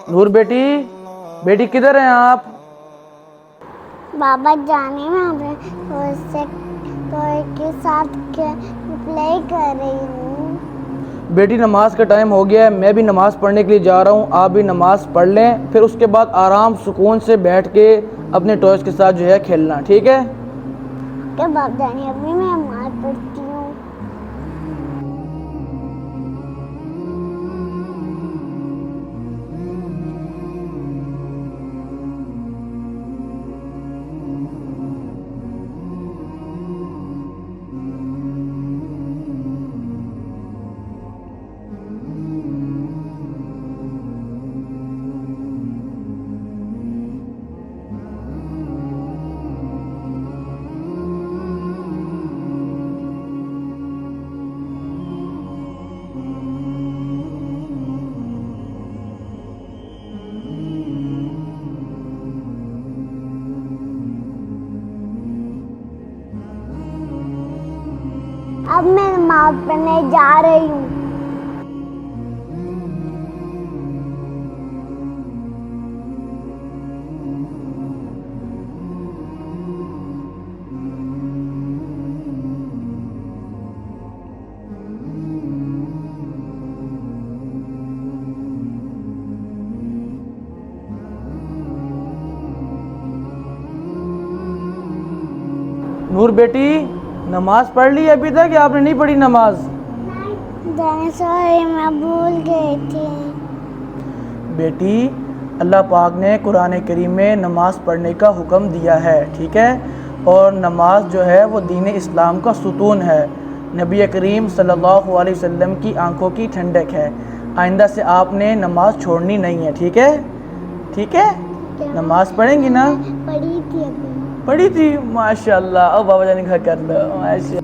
नूर बेटी, बेटी किधर हैं आप? बाबा जाने में हमें उससे कोई के साथ प्ले कर रही हूँ। बेटी नमाज का टाइम हो गया है, मैं भी नमाज पढ़ने के लिए जा रहा हूँ। आप भी नमाज पढ़ लें, फिर उसके बाद आराम सुकून से बैठ के अपने टॉयज के साथ जो है खेलना, ठीक है? क्या बाबा जाने, अभी मैं नमाज पढ़ती हूँ। अब मैं नमाज पढ़ने जा रही हूँ। नूर बेटी, नमाज पढ़ ली अभी तक या आपने नहीं पढ़ी नमाज? सॉरी, मैं भूल गई थी। बेटी, अल्लाह पाक ने कुरान करीम में नमाज पढ़ने का हुक्म दिया है, ठीक है? और नमाज जो है वो दीन इस्लाम का सुतून है, नबी करीम सल्लल्लाहु अलैहि वसल्लम की आंखों की ठंडक है। आइंदा से आपने नमाज छोड़नी नहीं है, ठीक है? ठीक है? नमाज पढ़ेंगी ना? पढ़ी थी अभी। पढ़ी थी, माशाल्लाह। अब बाबा जाने घर कर लो, माशा